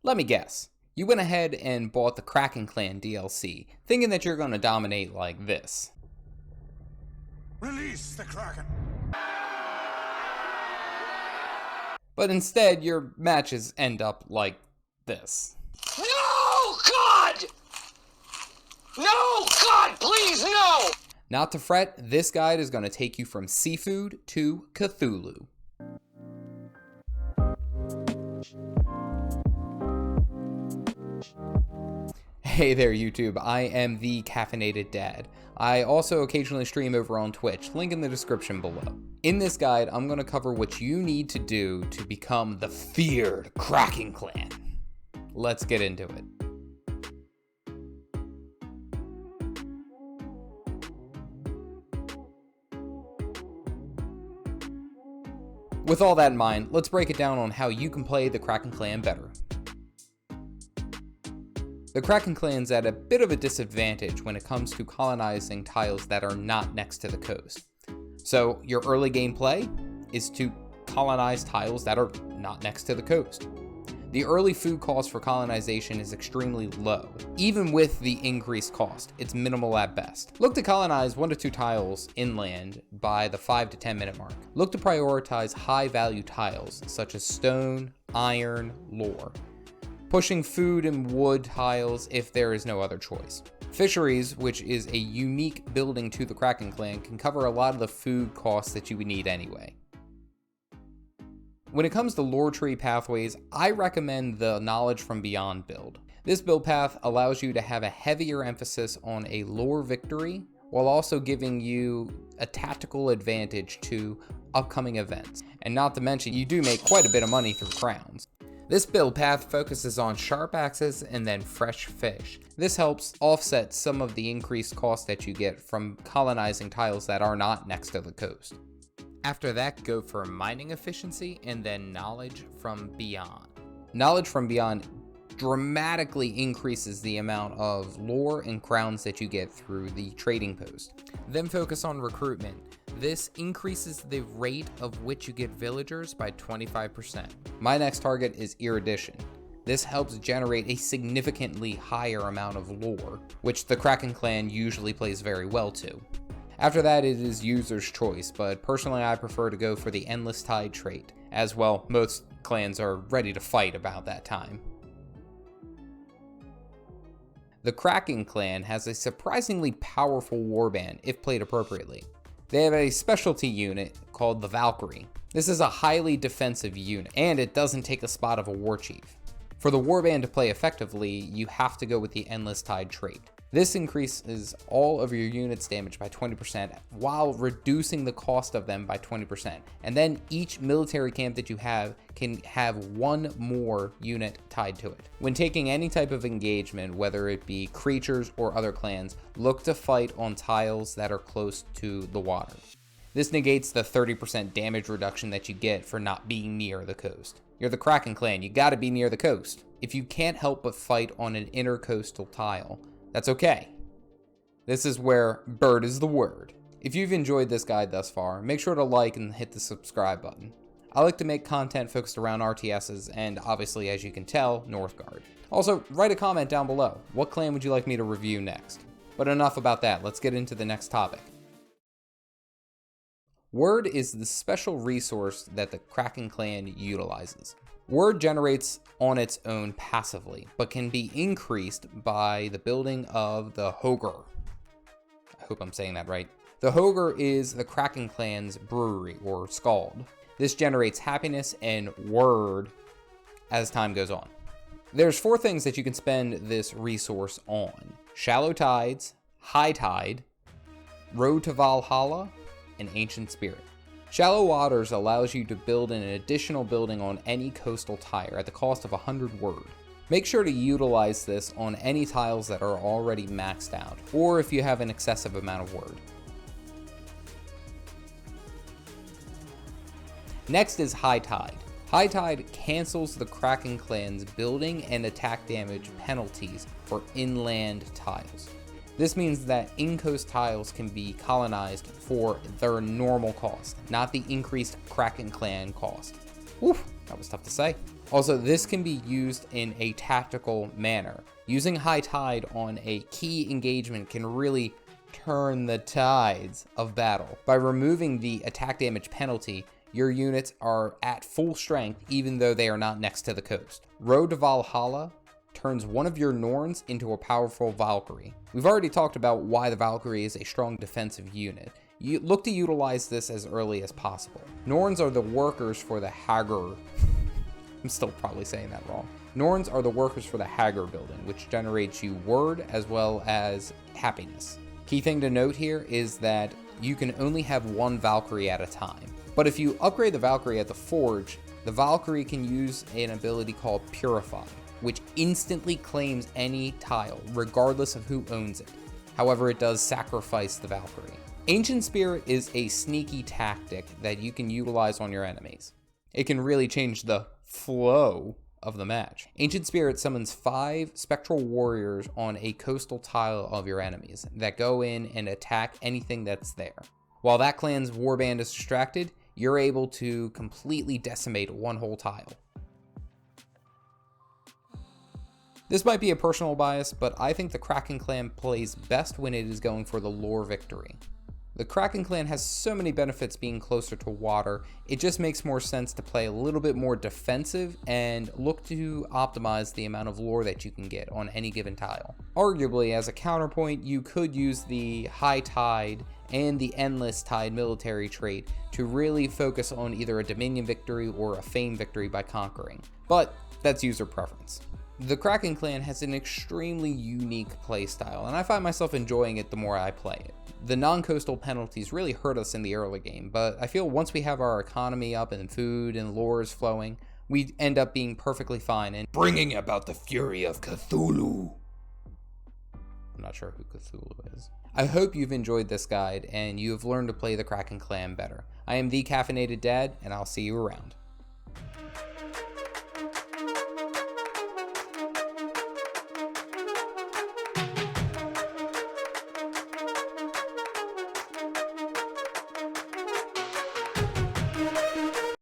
Let me guess. You went ahead and bought the Kraken Clan DLC, thinking that you're going to dominate like this. Release the Kraken! But instead, your matches end up like this. No, God! No, God, please, no! Not to fret, this guide is going to take you from seafood to Cthulhu. Hey there YouTube, I am the Caffeinated Dad. I also occasionally stream over on Twitch, link in the description below. In this guide, I'm going to cover what you need to do to become the feared Kraken Clan. Let's get into it. With all that in mind, let's break it down on how you can play the Kraken Clan better. The Kraken Clan's at a bit of a disadvantage when it comes to colonizing tiles that are not next to the coast. So your early game play is to colonize tiles that are not next to the coast. The early food cost for colonization is extremely low. Even with the increased cost, it's minimal at best. Look to colonize 1 to 2 tiles inland by the 5 to 10 minute mark. Look to prioritize high value tiles such as stone, iron, lore. Pushing food and wood tiles if there is no other choice. Fisheries, which is a unique building to the Kraken Clan, can cover a lot of the food costs that you would need anyway. When it comes to lore tree pathways, I recommend the Knowledge from Beyond build. This build path allows you to have a heavier emphasis on a lore victory, while also giving you a tactical advantage to upcoming events. And not to mention, you do make quite a bit of money through crowns. This build path focuses on sharp axes and then fresh fish. This helps offset some of the increased cost that you get from colonizing tiles that are not next to the coast. After that, go for mining efficiency and then Knowledge from Beyond. Knowledge from Beyond dramatically increases the amount of lore and crowns that you get through the trading post. Then focus on recruitment. This increases the rate of which you get villagers by 25%. My next target is erudition. This helps generate a significantly higher amount of lore, which the Kraken Clan usually plays very well to. After that, it is user's choice, but personally I prefer to go for the Endless Tide trait, as well most clans are ready to fight about that time. The Kraken Clan has a surprisingly powerful warband if played appropriately. They have a specialty unit called the Valkyrie. This is a highly defensive unit, and it doesn't take the spot of a war chief. For the warband to play effectively, you have to go with the Endless Tide trait. This increases all of your units' damage by 20% while reducing the cost of them by 20%. And then each military camp that you have can have 1 more unit tied to it. When taking any type of engagement, whether it be creatures or other clans, look to fight on tiles that are close to the water. This negates the 30% damage reduction that you get for not being near the coast. You're the Kraken Clan, you gotta be near the coast. If you can't help but fight on an intercoastal tile, that's okay. This is where bird is the word. If you've enjoyed this guide thus far, make sure to like and hit the subscribe button. I like to make content focused around RTSs and obviously, as you can tell, Northgard. Also, write a comment down below. What clan would you like me to review next? But enough about that, let's get into the next topic. Wyrd is the special resource that the Kraken Clan utilizes. Wyrd generates on its own passively, but can be increased by the building of the Hogr. I hope I'm saying that right. The Hogr is the Kraken Clan's brewery, or scald. This generates happiness and Wyrd as time goes on. There's 4 things that you can spend this resource on: Shallow Tides, High Tide, Road to Valhalla, and Ancient Spirit. Shallow Waters allows you to build an additional building on any coastal tire at the cost of 100 Wyrd. Make sure to utilize this on any tiles that are already maxed out, or if you have an excessive amount of Wyrd. Next is High Tide. High Tide cancels the Kraken Clan's building and attack damage penalties for inland tiles. This means that in-coast tiles can be colonized for their normal cost, not the increased Kraken Clan cost. Oof, That was tough to say. Also, this can be used in a tactical manner. Using High Tide on a key engagement can really turn the tides of battle. By removing the attack damage penalty, your units are at full strength even though they are not next to the coast. Road to Valhalla turns one of your Norns into a powerful Valkyrie. We've already talked about why the Valkyrie is a strong defensive unit. You look to utilize this as early as possible. Norns are the workers for the Hagar. I'm still probably saying that wrong. Norns are the workers for the Hagar building, which generates you Wyrd as well as happiness. Key thing to note here is that you can only have one Valkyrie at a time. But if you upgrade the Valkyrie at the Forge, the Valkyrie can use an ability called Purify, which instantly claims any tile, regardless of who owns it. However, it does sacrifice the Valkyrie. Ancient Spirit is a sneaky tactic that you can utilize on your enemies. It can really change the flow of the match. Ancient Spirit summons 5 Spectral Warriors on a coastal tile of your enemies that go in and attack anything that's there. While that clan's warband is distracted, you're able to completely decimate one whole tile. This might be a personal bias, but I think the Kraken clan plays best when it is going for the lore victory. The Kraken clan has so many benefits being closer to water, it just makes more sense to play a little bit more defensive and look to optimize the amount of lore that you can get on any given tile. Arguably, as a counterpoint, you could use the High Tide and the Endless Tide military trait to really focus on either a Dominion victory or a Fame victory by conquering, but that's user preference. The Kraken clan has an extremely unique playstyle, and I find myself enjoying it the more I play it. The non-coastal penalties really hurt us in the early game, but I feel once we have our economy up and food and lore is flowing, we end up being perfectly fine and Bringing about the fury of Cthulhu. I'm not sure who Cthulhu is. I hope you've enjoyed this guide and you have learned to play the Kraken clan better. I am the Caffeinated Dad, and I'll see you around.